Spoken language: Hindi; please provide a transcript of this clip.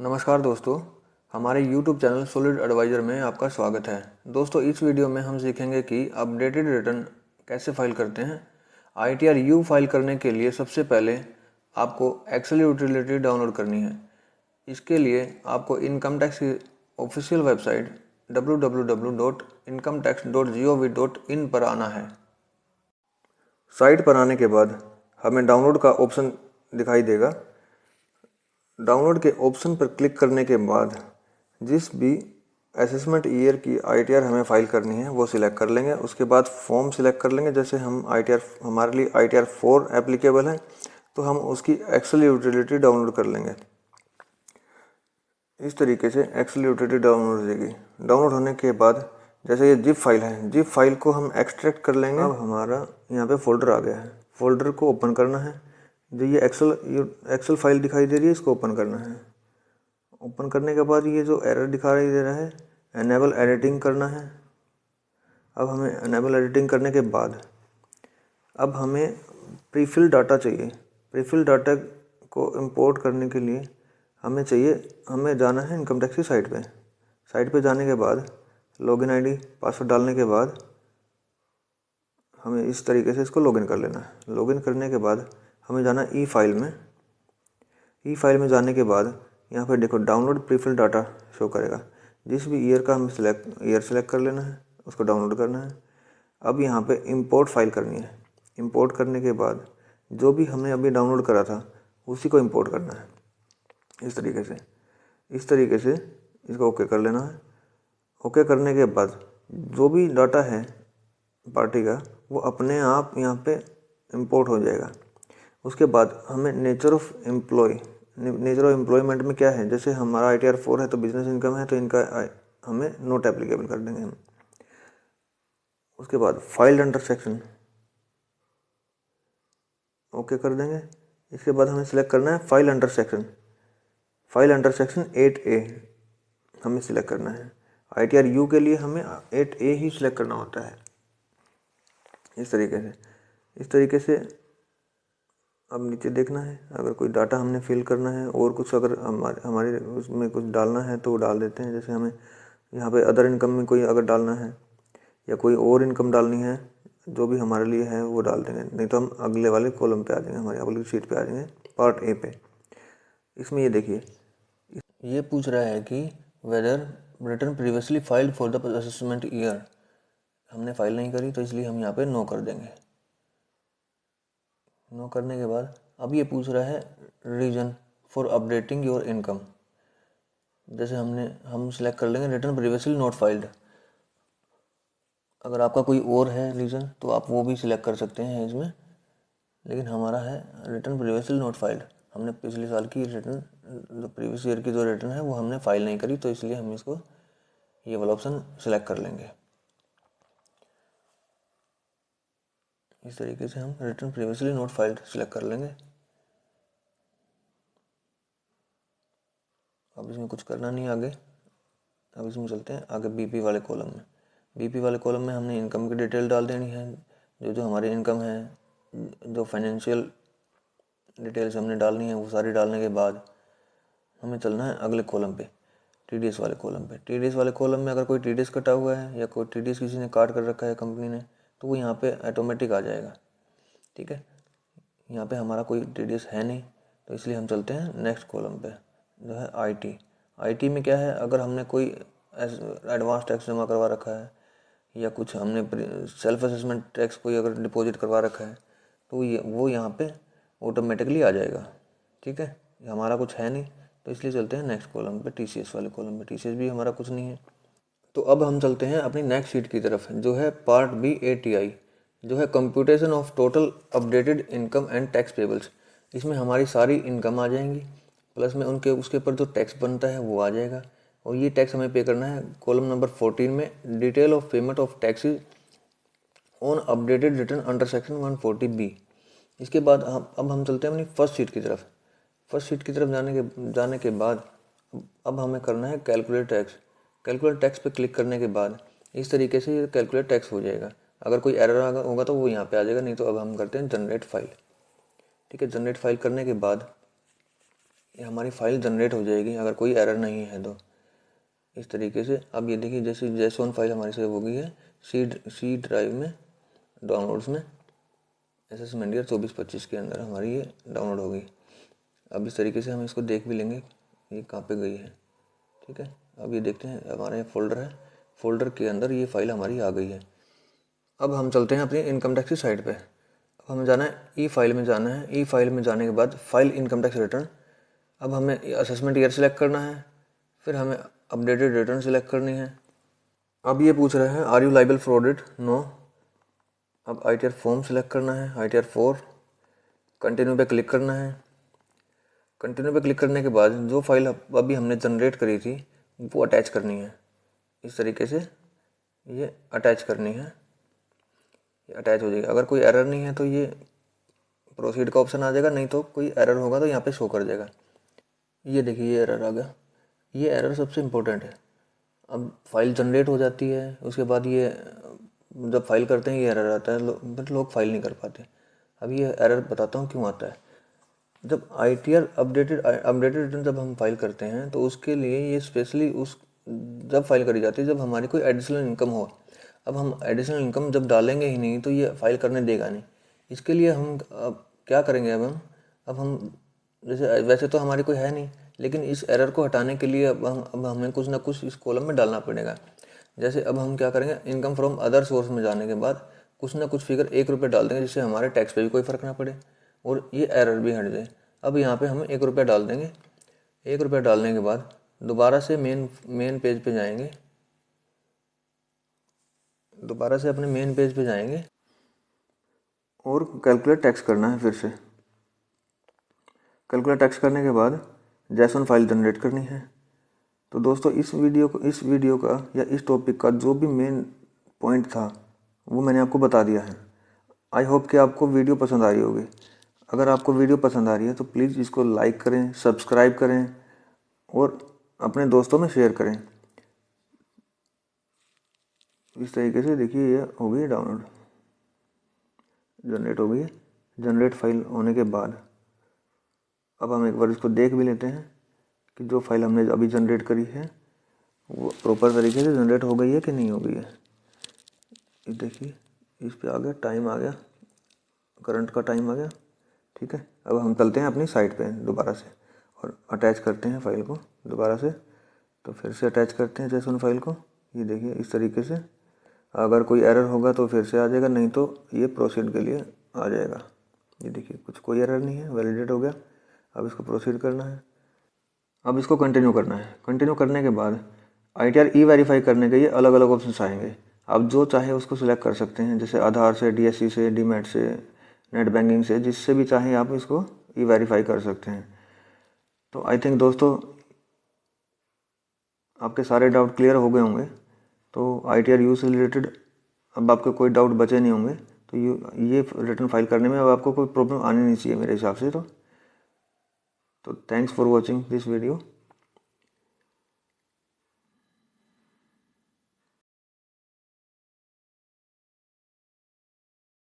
नमस्कार दोस्तों, हमारे YouTube चैनल सॉलिड एडवाइज़र में आपका स्वागत है। दोस्तों, इस वीडियो में हम सीखेंगे कि अपडेटेड रिटर्न कैसे फाइल करते हैं। ITR U फाइल करने के लिए सबसे पहले आपको एक्सेल यूटिलिटी डाउनलोड करनी है। इसके लिए आपको इनकम टैक्स की ऑफिशियल वेबसाइट www.incometax.gov.in पर आना है। साइट पर आने के बाद हमें डाउनलोड का ऑप्शन दिखाई देगा। डाउनलोड के ऑप्शन पर क्लिक करने के बाद जिस भी असेसमेंट ईयर की ITR हमें फाइल करनी है वो सिलेक्ट कर लेंगे। उसके बाद फॉर्म सिलेक्ट कर लेंगे। जैसे हम हमारे लिए ITR 4 एप्लीकेबल है तो हम उसकी एक्सेल यूटिलिटी डाउनलोड कर लेंगे। इस तरीके से एक्सेल यूटिलिटी डाउनलोड हो जाएगी। डाउनलोड होने के बाद जैसे ये जिप फाइल है, जिप फाइल को हम एक्सट्रैक्ट कर लेंगे। अब हमारा यहाँ पे फोल्डर आ गया है। फोल्डर को ओपन करना है। जो ये एक्सेल फाइल दिखाई दे रही है, इसको ओपन करना है। ओपन करने के बाद ये जो एरर दिखाई दे रहा है, एनेबल एडिटिंग करना है। अब हमें एनेबल एडिटिंग करने के बाद अब हमें प्रीफिल डाटा चाहिए। प्रीफिल डाटा को इंपोर्ट करने के लिए हमें जाना है इनकम टैक्स की साइट पे। साइट पे जाने के बाद लॉगिन आईडी पासवर्ड डालने के बाद हमें इस तरीके से इसको लॉगिन कर लेना है। लॉगिन करने के बाद हमें जाना ई फाइल में। ई फाइल में जाने के बाद यहाँ पे देखो डाउनलोड प्रीफिल डाटा शो करेगा। जिस भी ईयर का हमें ईयर सेलेक्ट कर लेना है, उसको डाउनलोड करना है। अब यहाँ पे इंपोर्ट फाइल करनी है। इंपोर्ट करने के बाद जो भी हमने अभी डाउनलोड करा था उसी को इंपोर्ट करना है। इस तरीके से इसको ओके कर लेना है। ओके करने के बाद जो भी डाटा है पार्टी का वो अपने आप यहाँ पे इंपोर्ट हो जाएगा। उसके बाद हमें नेचर ऑफ एम्प्लॉयमेंट में क्या है, जैसे हमारा ITR 4 है तो बिजनेस इनकम है तो इनका हमें नोट एप्लीकेबल कर देंगे हम। उसके बाद फाइल अंडर सेक्शन ओके कर देंगे। इसके बाद हमें सिलेक्ट करना है फाइल अंडर सेक्शन 8A हमें सिलेक्ट करना है। ITR U के लिए हमें 8A ही सिलेक्ट करना होता है। इस तरीके से अब नीचे देखना है। अगर कोई डाटा हमने फिल करना है और कुछ अगर हमारे उसमें कुछ डालना है तो वो डाल देते हैं। जैसे हमें यहाँ पे अदर इनकम में कोई अगर डालना है या कोई और इनकम डालनी है, जो भी हमारे लिए है वो डाल देंगे। नहीं तो हम अगले वाले कॉलम पे आ जाएंगे, हमारी अगली शीट पे आ जाएंगे, पार्ट A पे। इसमें ये देखिए, ये पूछ रहा है कि whether return previously filed for the assessment year. हमने फाइल नहीं करी तो इसलिए हम यहाँ पे नो कर देंगे। नो करने के बाद अब ये पूछ रहा है reason for updating your income. जैसे हम सिलेक्ट कर लेंगे रिटर्न प्रीवियसली नॉट फाइल्ड। अगर आपका कोई और है रीज़न तो आप वो भी सिलेक्ट कर सकते हैं इसमें, लेकिन हमारा है रिटर्न प्रीवियसली नॉट फाइल्ड। हमने पिछले साल की रिटर्न, प्रीवियस ईयर की जो रिटर्न है वो हमने फाइल नहीं करी, तो इसलिए हम इसको ये वाला ऑप्शन सिलेक्ट कर लेंगे। इस तरीके से हम return previously not filed select कर लेंगे। अब इसमें कुछ करना नहीं आगे। अब इसमें चलते हैं आगे BP वाले कॉलम में। BP वाले कॉलम में हमने इनकम की डिटेल डाल देनी है। जो हमारी इनकम है, जो फाइनेंशियल डिटेल्स हमने डालनी है वो सारी डालने के बाद हमें चलना है अगले कॉलम पे, TDS वाले कॉलम पे। TDS वाले कॉलम में अगर कोई TDS कटा हुआ है या कोई TDS किसी ने काट कर रखा है कंपनी ने, तो वो यहाँ पे ऑटोमेटिक आ जाएगा। ठीक है, यहाँ पे हमारा कोई TDS है नहीं, तो इसलिए हम चलते हैं नेक्स्ट कॉलम पे जो है IT में क्या है, अगर हमने कोई एडवांस टैक्स जमा करवा रखा है या कुछ हमने सेल्फ असेसमेंट टैक्स कोई अगर डिपॉजिट करवा रखा है तो वो यहाँ पे ऑटोमेटिकली आ जाएगा। ठीक है, हमारा कुछ है नहीं तो इसलिए चलते हैं नेक्स्ट कॉलम पे, TCS वाले कॉलम पे। TCS भी हमारा कुछ नहीं है। तो अब हम चलते हैं अपनी नेक्स्ट शीट की तरफ जो है पार्ट B ATI, जो है computation of total updated income and tax payables. इसमें हमारी सारी इनकम आ जाएंगी, प्लस में उसके ऊपर जो टैक्स बनता है वो आ जाएगा। और ये टैक्स हमें पे करना है कॉलम नंबर 14 में, detail of payment of taxes on updated return under section 140B। इसके बाद अब हम चलते हैं अपनी फर्स्ट शीट की तरफ। फर्स्ट शीट की तरफ जाने के बाद अब हमें करना है कैलकुलेट टैक्स। कैलकुलेट टैक्स पे क्लिक करने के बाद इस तरीके से ये कैलकुलेट टैक्स हो जाएगा। अगर कोई एरर होगा तो वो यहाँ पे आ जाएगा, नहीं तो अब हम करते हैं जनरेट फाइल। ठीक है, जनरेट फाइल करने के बाद हमारी फ़ाइल जनरेट हो जाएगी अगर कोई एरर नहीं है तो। इस तरीके से अब ये देखिए जैसे JSON फाइल हमारी सेव हो गई है सी ड्राइव में, डाउनलोड्स में, असेसमेंट ईयर 24-25 के अंदर हमारी ये डाउनलोड हो गई। अब इस तरीके से हम इसको देख भी लेंगे ये कहाँ पे गई है। ठीक है, अब ये देखते हैं हमारा ये फोल्डर है, फोल्डर के अंदर ये फाइल हमारी आ गई है। अब हम चलते हैं अपनी इनकम टैक्स की साइट पे। अब हमें जाना है ई फाइल में जाना है। ई फाइल में जाने के बाद फाइल इनकम टैक्स रिटर्न। अब हमें असेसमेंट ईयर सेलेक्ट करना है, फिर हमें अपडेटेड रिटर्न सेलेक्ट करनी है। अब ये पूछ रहा है are you liable for audit, no. अब ITR फॉर्म सेलेक्ट करना है, ITR 4, कंटिन्यू पे क्लिक करना है। कंटिन्यू पे क्लिक करने के बाद जो फाइल अभी हमने जनरेट करी थी वो अटैच करनी है। इस तरीके से ये अटैच करनी है, ये अटैच हो जाएगी। अगर कोई एरर नहीं है तो ये प्रोसीड का ऑप्शन आ जाएगा, नहीं तो कोई एरर होगा तो यहाँ पे शो कर जाएगा। ये देखिए ये एरर आ गया। ये एरर सबसे इम्पोर्टेंट है। अब फाइल जनरेट हो जाती है, उसके बाद ये जब फाइल करते हैं ये एरर आता है, बट लोग फाइल नहीं कर पाते। अब ये एरर बताता हूँ क्यों आता है। जब ITR अपडेटेड रिटर्न जब हम फाइल करते हैं तो उसके लिए ये स्पेशली उस जब फाइल करी जाती है जब हमारी कोई एडिशनल इनकम हो। अब हम एडिशनल इनकम जब डालेंगे ही नहीं तो ये फाइल करने देगा नहीं। इसके लिए हम अब क्या करेंगे, अब हम जैसे वैसे तो हमारी कोई है नहीं, लेकिन इस एरर को हटाने के लिए अब हमें कुछ ना कुछ इस कॉलम में डालना पड़ेगा। जैसे अब हम क्या करेंगे, इनकम फ्रॉम अदर सोर्स में जाने के बाद कुछ ना कुछ फिगर 1 रुपये डाल देंगे जिससे हमारे टैक्स पे भी कोई फ़र्क ना पड़े और ये एरर भी हट जाए। अब यहाँ पे हम 1 रुपया डाल देंगे। 1 रुपया डालने के बाद दोबारा से मेन पेज पे जाएंगे, दोबारा से अपने मेन पेज पे जाएंगे और कैलकुलेट टैक्स करना है। फिर से कैलकुलेट टैक्स करने के बाद JSON फाइल जनरेट करनी है। तो दोस्तों इस वीडियो का या इस टॉपिक का जो भी मेन पॉइंट था वो मैंने आपको बता दिया है। आई होप कि आपको वीडियो पसंद आ रही होगी। अगर आपको वीडियो पसंद आ रही है तो प्लीज़ इसको लाइक करें, सब्सक्राइब करें और अपने दोस्तों में शेयर करें। इस तरीके से देखिए ये हो गई डाउनलोड, जनरेट हो गई है। जनरेट फाइल होने के बाद अब हम एक बार इसको देख भी लेते हैं कि जो फाइल हमने अभी जनरेट करी है वो प्रॉपर तरीके से जनरेट हो गई है कि नहीं हो गई है। ये देखिए इस पे आ गया, टाइम आ गया, करंट का टाइम आ गया। ठीक है, अब हम चलते हैं अपनी साइट पे दोबारा से और अटैच करते हैं फाइल को दोबारा से। तो फिर से अटैच करते हैं JSON फाइल को। ये देखिए इस तरीके से, अगर कोई एरर होगा तो फिर से आ जाएगा, नहीं तो ये प्रोसीड के लिए आ जाएगा। ये देखिए कुछ कोई एरर नहीं है, वैलिडेट हो गया। अब इसको प्रोसीड करना है, अब इसको कंटिन्यू करना है। कंटिन्यू करने के बाद ITR E-वेरीफाई करने के ये अलग अलग ऑप्शन आएंगे। आप जो चाहे उसको सिलेक्ट कर सकते हैं, जैसे आधार से, DSC से, डीमैट से, नेट बैंकिंग से, जिससे भी चाहे आप इसको E-वेरीफाई कर सकते हैं। तो आई थिंक दोस्तों आपके सारे डाउट क्लियर हो गए होंगे। तो ITR यूज से रिलेटेड अब आपके कोई डाउट बचे नहीं होंगे। तो ये रिटर्न फाइल करने में अब आपको कोई प्रॉब्लम आनी नहीं चाहिए मेरे हिसाब से। तो thanks for watching this video.